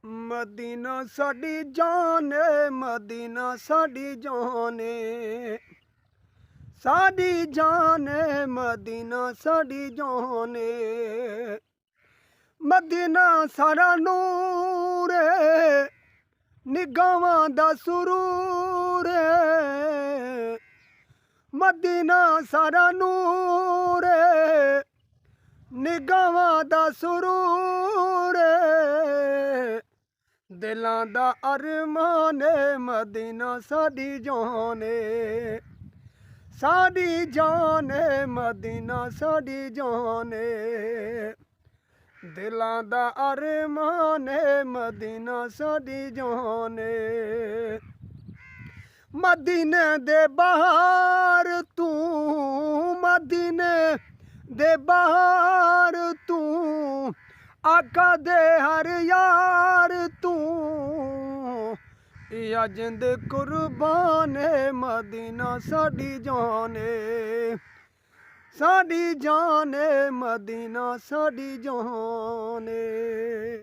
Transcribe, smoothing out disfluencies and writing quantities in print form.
Medina साडी जान है, Medina साडी जान है, साडी जान है, मदीना साडी जान है। मदीना सारा नूर है, निगाहां दा सुरूर है। मदीना सारा नूर है, निगाहां दा सुरूर है। दिलां दा अरमान है, मदीना साडी जान है, साडी जान है, मदीना साडी जान है। दिलां दा अरमान है, मदीना साडी जान है। मदीने दे बहार तू, मदीने दे बहार तू, आका दे हर यार तू। या जिंद कुर्बान है, मदीना साडी जान है, साडी जान है, मदीना साडी जान है।